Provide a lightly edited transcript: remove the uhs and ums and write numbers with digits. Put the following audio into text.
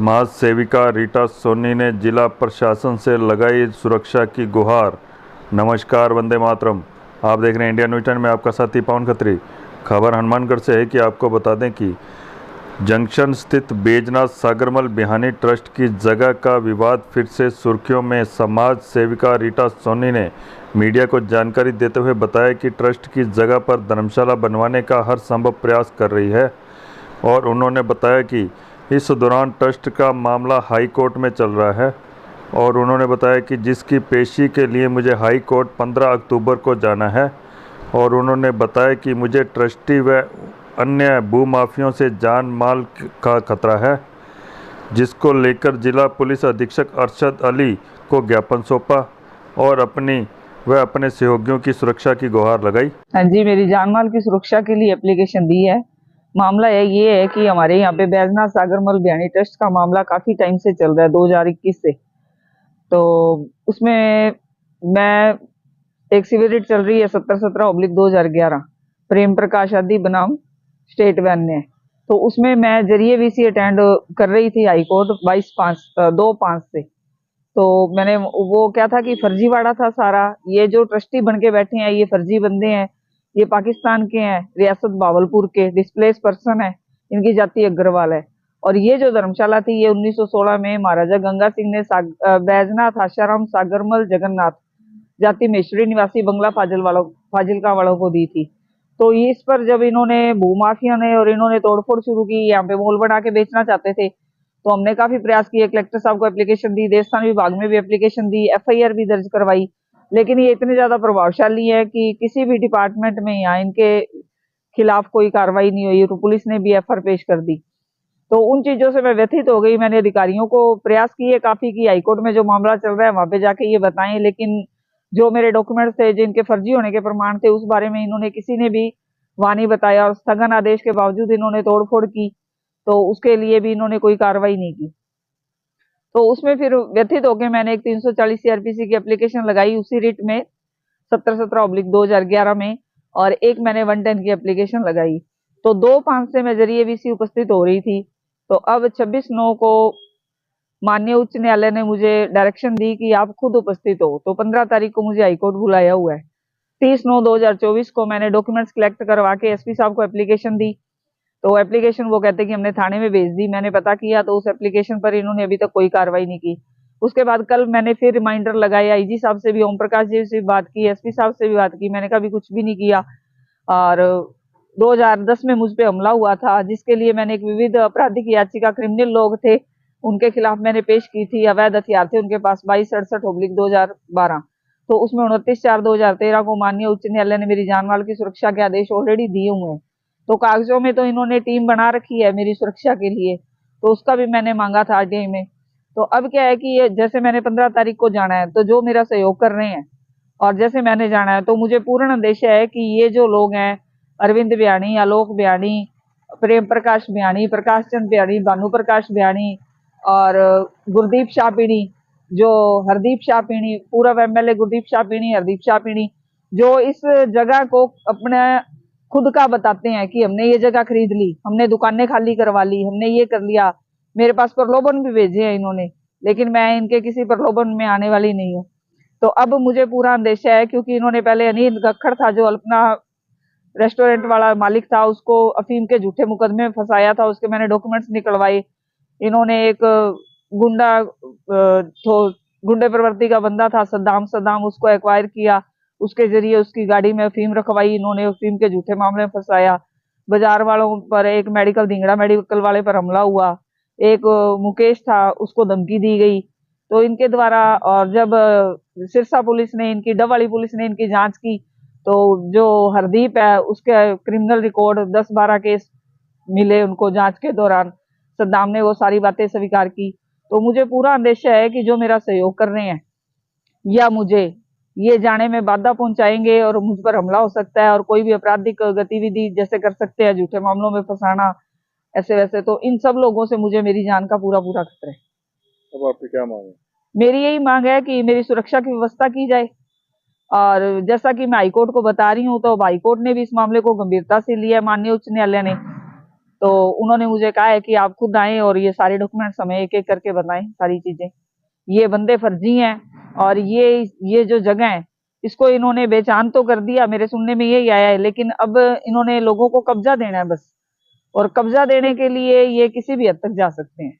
समाज सेविका रीटा सोनी ने जिला प्रशासन से लगाई सुरक्षा की गुहार। नमस्कार, वंदे मातरम। आप देख रहे हैं इंडिया न्यूज़ 10 में आपका साथी पवन खत्री। खबर हनुमानगढ़ से है कि आपको बता दें कि जंक्शन स्थित बैजनाथ सागरमल बिहानी ट्रस्ट की जगह का विवाद फिर से सुर्खियों में। समाज सेविका रीटा सोनी ने मीडिया को जानकारी देते हुए बताया कि ट्रस्ट की जगह पर धर्मशाला बनवाने का हर संभव प्रयास कर रही है और उन्होंने बताया कि इस दौरान ट्रस्ट का मामला हाई कोर्ट में चल रहा है और उन्होंने बताया कि जिसकी पेशी के लिए मुझे हाई कोर्ट 15 अक्टूबर को जाना है और उन्होंने बताया कि मुझे ट्रस्टी व अन्य भूमाफियों से जान माल का खतरा है, जिसको लेकर जिला पुलिस अधीक्षक अरशद अली को ज्ञापन सौंपा और अपने सहयोगियों की सुरक्षा की गुहार लगाई। हाँ जी, मेरी जान माल की सुरक्षा के लिए एप्लीकेशन दी है। मामला ये है कि हमारे यहाँ पे बैजनाथ सागरमल बिहानी ट्रस्ट का मामला काफी टाइम से चल रहा है, 2021 से। तो उसमें मैं एक सिविल रिट चल रही है 7017/2011 प्रेम प्रकाश आदि बनाम स्टेट वैन ने। तो उसमें मैं जरिए वीसी अटेंड कर रही थी हाई कोर्ट 22/5 से। तो मैंने वो क्या था कि फर्जीवाड़ा था सारा। ये जो ट्रस्टी बन के बैठे हैं ये फर्जी बंदे हैं, ये पाकिस्तान के हैं, रियासत बावलपुर के, डिस्प्लेस पर्सन है, इनकी जाति अग्रवाल है। और ये जो धर्मशाला थी ये 1916 में महाराजा गंगा सिंह ने बैजनाथ आशाराम सागरमल जगन्नाथ जाति मेश्वरी निवासी बंगला फाजिलका वालों को दी थी। तो इस पर जब इन्होंने भूमाफिया ने और इन्होंने तोड़फोड़ शुरू की, यहाँ पे मॉल बना के बेचना चाहते थे, तो हमने काफी प्रयास किए। कलेक्टर साहब को एप्लीकेशन दी, देवस्थान विभाग में भी एप्लीकेशन दी, एफआईआर भी दर्ज करवाई, लेकिन ये इतने ज्यादा प्रभावशाली है कि किसी भी डिपार्टमेंट में यहाँ इनके खिलाफ कोई कार्रवाई नहीं हुई। तो पुलिस ने भी एफआईआर पेश कर दी। तो उन चीजों से मैं व्यथित हो गई। मैंने अधिकारियों को प्रयास किए काफी कि हाईकोर्ट में जो मामला चल रहा है वहां पे जाके ये बताएं, लेकिन जो मेरे डॉक्यूमेंट्स थे जिनके फर्जी होने के प्रमाण थे उस बारे में इन्होंने किसी ने भी वहां नहीं बताया और स्थगन आदेश के बावजूद इन्होंने तोड़फोड़ की, तो उसके लिए भी इन्होंने कोई कार्रवाई नहीं की। तो उसमें फिर व्यथित होकर मैंने एक 340 सीआरपीसी की एप्लीकेशन लगाई उसी रिट में 1717/2011 में, और एक मैंने 110 की एप्लीकेशन लगाई। तो 2/5 से मैं जरिए वीसी उपस्थित हो रही थी। तो अब 26/9 को माननीय उच्च न्यायालय ने मुझे डायरेक्शन दी कि आप खुद उपस्थित हो। तो 15 तारीख को मुझे हाईकोर्ट बुलाया हुआ है। 30/9/2024 को मैंने डॉक्यूमेंट्स कलेक्ट करवा के एसपी साहब को एप्लीकेशन दी। तो एप्लीकेशन वो कहते कि हमने थाने में भेज दी। मैंने पता किया तो उस एप्लीकेशन पर इन्होंने अभी तक कोई कार्रवाई नहीं की। उसके बाद कल मैंने फिर रिमाइंडर लगाया, आईजी साहब से भी, ओम प्रकाश जी से भी बात की, एसपी साहब से भी बात की। मैंने कहा भी कुछ भी नहीं किया। और 2010 में मुझ पे हमला हुआ था, जिसके लिए मैंने एक विविध आपराधिक याचिका, क्रिमिनल लोग थे उनके खिलाफ मैंने पेश की थी। अवैध हथियार थे उनके पास 2268/2012। तो उसमें 29/4/2013 को माननीय उच्च न्यायालय ने मेरी जान माल की सुरक्षा के आदेश ऑलरेडी दिए हुए हैं। तो कागजों में तो इन्होंने टीम बना रखी है मेरी सुरक्षा के लिए, तो उसका भी मैंने मांगा था आरटीआई में। तो अब क्या है कि ये जैसे मैंने 15 तारीख को जाना है, तो जो मेरा सहयोग कर रहे हैं और जैसे मैंने जाना है, तो मुझे पूर्ण अंदेशा है कि ये जो लोग हैं, अरविंद बियानी, आलोक बियानी, प्रेम प्रकाश बियानी, प्रकाश चंद बियानी, भानु प्रकाश बियानी और गुरदीप शाह पीणी, जो हरदीप शाह पीणी, पूर्व एमएलए गुरदीप शाह पीणी, हरदीप शाह पीणी, जो इस जगह को अपने खुद का बताते हैं कि हमने ये जगह खरीद ली, हमने दुकानें खाली करवा ली, हमने ये कर लिया। मेरे पास प्रलोभन भी भेजे हैं इन्होंने, लेकिन मैं इनके किसी प्रलोभन में आने वाली नहीं हूँ। तो अब मुझे पूरा अंदेशा है, क्योंकि इन्होंने पहले अनिल गक्खड़ था जो अल्पना रेस्टोरेंट वाला मालिक था, उसको अफीम के झूठे मुकदमे में फंसाया था, उसके मैंने डॉक्यूमेंट्स निकलवाए। इन्होंने एक गुंडे प्रवृत्ति का बंदा था सद्दाम, उसको एक्वायर किया, उसके जरिए उसकी गाड़ी में अफीम रखवाई, इन्होंने अफीम के झूठे मामले में फंसाया। बाजार वालों पर, एक धिंगड़ा मेडिकल वाले पर हमला हुआ, एक मुकेश था उसको धमकी दी गई। तो इनके द्वारा, और जब सिरसा पुलिस ने, इनकी डबवाली पुलिस ने इनकी जांच की, तो जो हरदीप है उसके क्रिमिनल रिकॉर्ड 10-12 केस मिले उनको जांच के दौरान। सद्दाम ने वो सारी बातें स्वीकार की। तो मुझे पूरा अंदेशा है कि जो मेरा सहयोग कर रहे हैं या मुझे ये जाने में बाधा पहुंचाएंगे और मुझ पर हमला हो सकता है और कोई भी आपराधिक गतिविधि जैसे कर सकते हैं, झूठे मामलों में फंसाना, ऐसे वैसे। तो इन सब लोगों से मुझे मेरी जान का पूरा खतरा है। अब आपकी क्या मांग है? मेरी यही मांग है कि मेरी सुरक्षा की व्यवस्था की जाए। और जैसा कि मैं हाईकोर्ट को बता रही हूँ, तो हाईकोर्ट ने भी इस मामले को गंभीरता से लिया, माननीय उच्च न्यायालय ने। तो उन्होंने मुझे कहा है कि आप खुद आएं और ये सारे डॉक्यूमेंट्स हमें एक एक करके बताएं सारी चीजें। ये बंदे फर्जी हैं और ये जो जगह है इसको इन्होंने बेचान तो कर दिया, मेरे सुनने में यही आया है, लेकिन अब इन्होंने लोगों को कब्जा देना है बस। और कब्जा देने के लिए ये किसी भी हद तक जा सकते हैं।